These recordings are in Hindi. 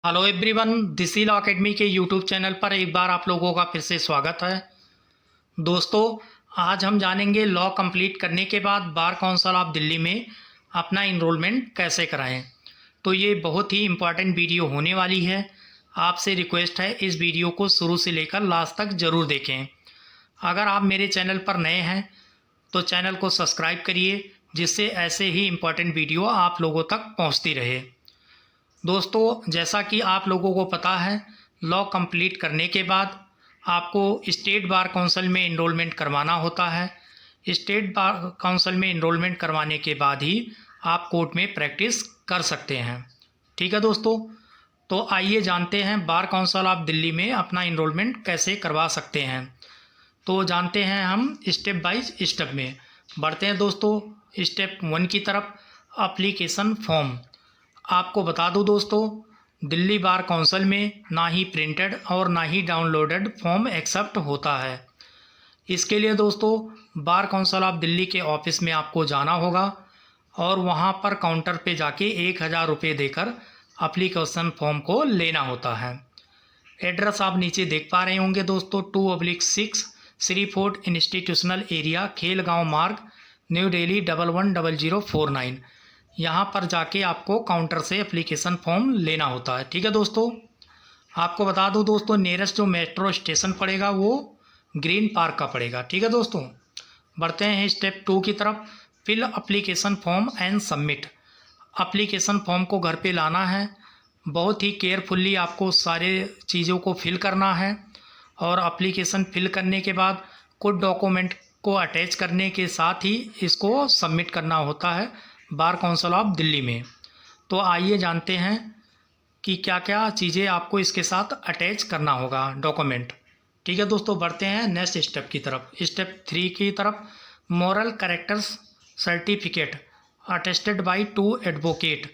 Hello everyone, this law academy के यूट्यूब चैनल पर एक बार आप लोगों का फिर से स्वागत है। दोस्तों, आज हम जानेंगे लॉ कंप्लीट करने के बाद बार काउंसिल ऑफ दिल्ली में अपना इनरोलमेंट कैसे कराएं। तो ये बहुत ही इम्पॉर्टेंट वीडियो होने वाली है। आपसे रिक्वेस्ट है इस वीडियो को शुरू से लेकर लास्ट तक ज़रूर देखें। अगर आप मेरे चैनल पर नए हैं तो चैनल को सब्सक्राइब करिए, जिससे ऐसे ही इम्पॉर्टेंट वीडियो आप लोगों तक पहुँचती रहे। दोस्तों, जैसा कि आप लोगों को पता है, लॉ कंप्लीट करने के बाद आपको स्टेट बार काउंसिल में इनरोलमेंट करवाना होता है। स्टेट बार काउंसिल में इनरोलमेंट करवाने के बाद ही आप कोर्ट में प्रैक्टिस कर सकते हैं। ठीक है दोस्तों, तो आइए जानते हैं बार काउंसिल ऑफ दिल्ली में अपना इनरोलमेंट कैसे करवा सकते हैं। तो जानते हैं हम स्टेप बाइज स्टेप में बढ़ते हैं। दोस्तों, स्टेप 1 की तरफ, एप्लीकेशन फॉर्म। आपको बता दूं दोस्तों, दिल्ली बार काउंसिल में ना ही प्रिंटेड और ना ही डाउनलोडेड फॉर्म एक्सेप्ट होता है। इसके लिए दोस्तों बार काउंसिल ऑफ दिल्ली के ऑफिस में आपको जाना होगा और वहां पर काउंटर पे जाके 1000 रुपये देकर एप्लीकेशन फॉर्म को लेना होता है। एड्रेस आप नीचे देख पा रहे होंगे दोस्तों, 2/6 श्री फोर्ट इंस्टीट्यूशनल एरिया, खेल गाँव मार्ग, न्यू दिल्ली 110049। यहाँ पर जाके आपको काउंटर से एप्लीकेशन फॉर्म लेना होता है। ठीक है दोस्तों, आपको बता दूँ दोस्तों, नियरेस्ट जो मेट्रो स्टेशन पड़ेगा वो ग्रीन पार्क का पड़ेगा। ठीक है दोस्तों, बढ़ते हैं स्टेप 2 की तरफ, fill application form and submit. Application form को घर पे लाना है। बहुत ही केयरफुल्ली आपको सारे चीज़ों को फिल करना है और एप्लीकेशन फिल करने के बाद कुछ डॉक्यूमेंट को अटैच करने के साथ ही इसको सबमिट करना होता है बार काउंसिल ऑफ दिल्ली में। तो आइए जानते हैं कि क्या क्या चीज़ें आपको इसके साथ अटैच करना होगा डॉक्यूमेंट। ठीक है दोस्तों, बढ़ते हैं नेक्स्ट स्टेप की तरफ, स्टेप 3 की तरफ, moral characters certificate attested bye 2 advocate.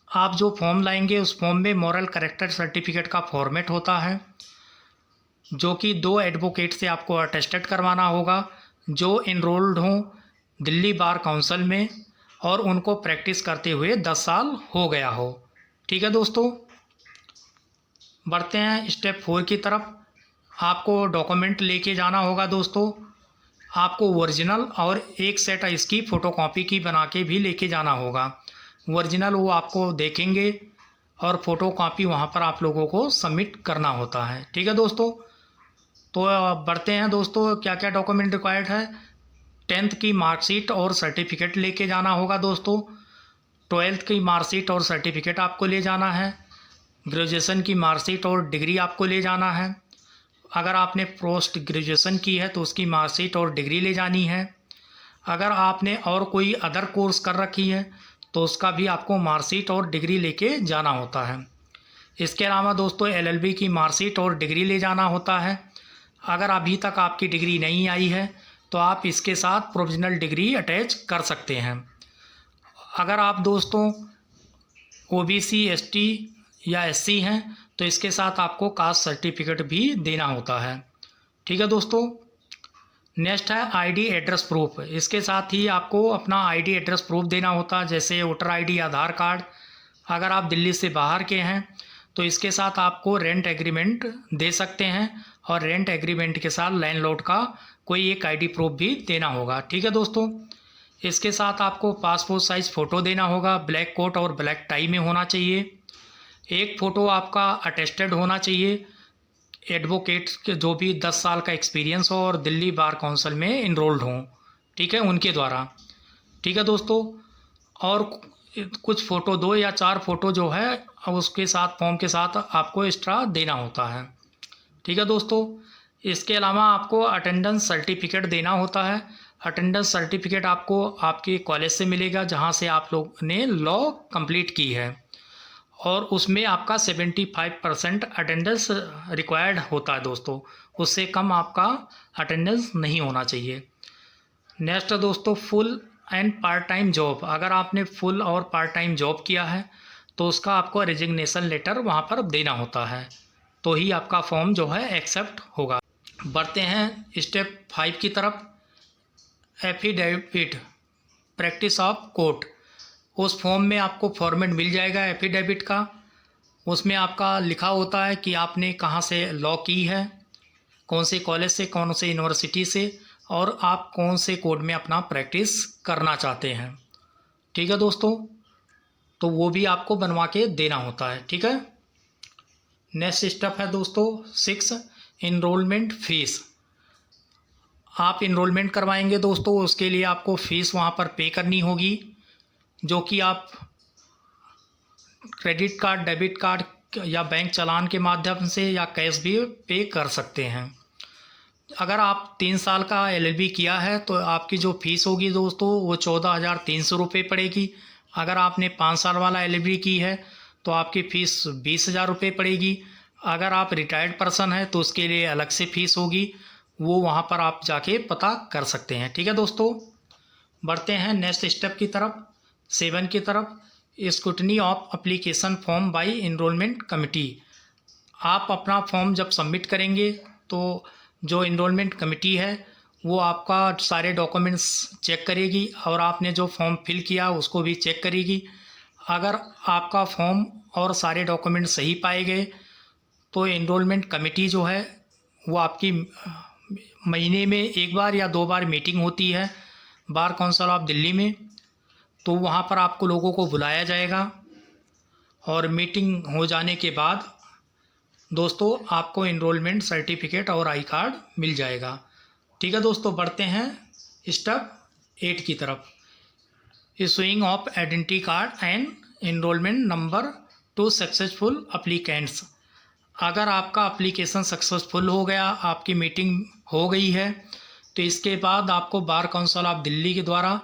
आप जो फॉर्म लाएंगे उस फॉर्म में मॉरल कैरेक्टर सर्टिफिकेट का फॉर्मेट होता है, जो कि 2 एडवोकेट से आपको अटेस्टेड करवाना होगा जो इनरोल्ड हों दिल्ली बार काउंसिल में और उनको प्रैक्टिस करते हुए 10 साल हो गया हो। ठीक है दोस्तों, बढ़ते हैं स्टेप 4 की तरफ। आपको डॉक्यूमेंट लेके जाना होगा दोस्तों। आपको ओरिजिनल और एक सेट इसकी फ़ोटोकॉपी की बना के भी लेके जाना होगा। ओरिजिनल वो आपको देखेंगे और फ़ोटोकॉपी वहाँ पर आप लोगों को सबमिट करना होता है। ठीक है दोस्तों, तो बढ़ते हैं दोस्तों, क्या क्या डॉक्यूमेंट रिक्वायर्ड है। 10th की मार्कशीट और सर्टिफिकेट लेके जाना होगा दोस्तों। 12th की मार्कशीट और सर्टिफिकेट आपको ले जाना है। ग्रेजुएशन की मार्कशीट और डिग्री आपको ले जाना है। अगर आपने पोस्ट ग्रेजुएशन की है तो उसकी मार्कशीट और डिग्री ले जानी है। अगर आपने और कोई अदर कोर्स कर रखी है तो उसका भी आपको मार्कशीट और डिग्री लेके जाना होता है। इसके अलावा दोस्तों LLB की मार्कशीट और डिग्री ले जाना होता है। अगर अभी तक आपकी डिग्री नहीं आई है तो आप इसके साथ प्रोविजनल डिग्री अटैच कर सकते हैं। अगर आप दोस्तों OBC ST या SC हैं तो इसके साथ आपको कास्ट सर्टिफिकेट भी देना होता है। ठीक है दोस्तों, नेक्स्ट है ID एड्रेस प्रूफ। इसके साथ ही आपको अपना ID एड्रेस प्रूफ देना होता है, जैसे वोटर ID, आधार कार्ड। अगर आप दिल्ली से बाहर के हैं तो इसके साथ आपको रेंट एग्रीमेंट दे सकते हैं और रेंट एग्रीमेंट के साथ लैंडलॉर्ड का कोई एक ID प्रूफ भी देना होगा। ठीक है दोस्तों, इसके साथ आपको पासपोर्ट साइज़ फ़ोटो देना होगा, ब्लैक कोट और ब्लैक टाई में होना चाहिए। एक फ़ोटो आपका अटेस्टेड होना चाहिए, एडवोकेट के जो भी 10 साल का एक्सपीरियंस हो और दिल्ली बार काउंसिल में इनरोल्ड हों, ठीक है, उनके द्वारा। ठीक है दोस्तों, और कुछ फ़ोटो 2 या 4 फ़ोटो जो है उसके साथ फॉर्म के साथ आपको एक्स्ट्रा देना होता है। ठीक है दोस्तों, इसके अलावा आपको अटेंडेंस सर्टिफिकेट देना होता है। अटेंडेंस सर्टिफिकेट आपको आपके कॉलेज से मिलेगा जहां से आप लोग ने लॉ कंप्लीट की है और उसमें आपका 75% अटेंडेंस रिक्वायर्ड होता है दोस्तों, उससे कम आपका अटेंडेंस नहीं होना चाहिए। नेक्स्ट दोस्तों, full and part time job. अगर आपने फुल और पार्ट टाइम जॉब किया है तो उसका आपको रेजिग्नेशन लेटर वहाँ पर देना होता है, तो ही आपका फॉर्म जो है एक्सेप्ट होगा। बढ़ते हैं स्टेप 5 की तरफ, एफिडेविट प्रैक्टिस ऑफ कोर्ट। उस फॉर्म में आपको फॉर्मेट मिल जाएगा एफिडेविट का। उसमें आपका लिखा होता है कि आपने कहाँ से लॉ की है, कौन से कॉलेज से, कौन से यूनिवर्सिटी से, और आप कौन से कोड में अपना प्रैक्टिस करना चाहते हैं। ठीक है दोस्तों, तो वो भी आपको बनवा के देना होता है। ठीक है। नेक्स्ट स्टेप है दोस्तों 6, इनरोलमेंट फ़ीस। आप इनरोलमेंट करवाएंगे दोस्तों, उसके लिए आपको फ़ीस वहाँ पर पे करनी होगी, जो कि आप क्रेडिट कार्ड, डेबिट कार्ड या बैंक चालान के माध्यम से या कैश भी पे कर सकते हैं। अगर आप 3 साल का एलएलबी किया है तो आपकी जो फ़ीस होगी दोस्तों वो 14,300 रुपये पड़ेगी। अगर आपने 5 साल वाला एलएलबी की है तो आपकी फ़ीस 20,000 रुपये पड़ेगी। अगर आप रिटायर्ड पर्सन है तो उसके लिए अलग से फ़ीस होगी, वो वहाँ पर आप जाके पता कर सकते हैं। ठीक है दोस्तों, बढ़ते हैं नेक्स्ट स्टेप की तरफ, 7 की तरफ, scrutiny of application form by enrolment committee. आप अपना फॉर्म जब सबमिट करेंगे तो जो इनरोलमेंट कमेटी है वो आपका सारे डॉक्यूमेंट्स चेक करेगी और आपने जो फॉर्म फिल किया उसको भी चेक करेगी। अगर आपका फॉर्म और सारे डॉक्यूमेंट सही पाए गए तो इनरोलमेंट कमेटी जो है वो आपकी महीने में 1 बार या 2 बार मीटिंग होती है बार काउंसिल ऑफ दिल्ली में, तो वहाँ पर आपको लोगों को बुलाया जाएगा और मीटिंग हो जाने के बाद दोस्तों आपको इनरोलमेंट सर्टिफिकेट और आई कार्ड मिल जाएगा। ठीक है दोस्तों, बढ़ते हैं स्टेप 8 की तरफ, issuing of identity card and enrolment number to successful applicants. अगर आपका एप्लीकेशन सक्सेसफुल हो गया, आपकी मीटिंग हो गई है, तो इसके बाद आपको बार काउंसिल ऑफ दिल्ली के द्वारा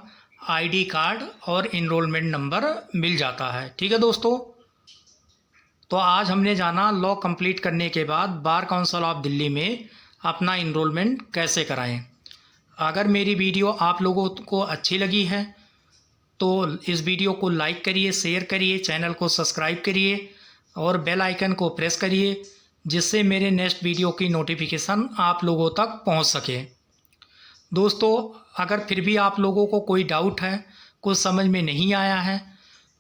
आईडी कार्ड और इनरोलमेंट नंबर मिल जाता है। ठीक है दोस्तों, तो आज हमने जाना लॉ कंप्लीट करने के बाद बार काउंसिल ऑफ दिल्ली में अपना इनरोलमेंट कैसे कराएं। अगर मेरी वीडियो आप लोगों को अच्छी लगी है तो इस वीडियो को लाइक करिए, शेयर करिए, चैनल को सब्सक्राइब करिए और बेल आइकन को प्रेस करिए, जिससे मेरे नेक्स्ट वीडियो की नोटिफिकेशन आप लोगों तक पहुंच सके। दोस्तों, अगर फिर भी आप लोगों को कोई डाउट है, कुछ समझ में नहीं आया है,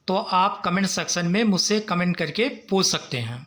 तो आप कमेंट सेक्शन में मुझसे कमेंट करके पूछ सकते हैं।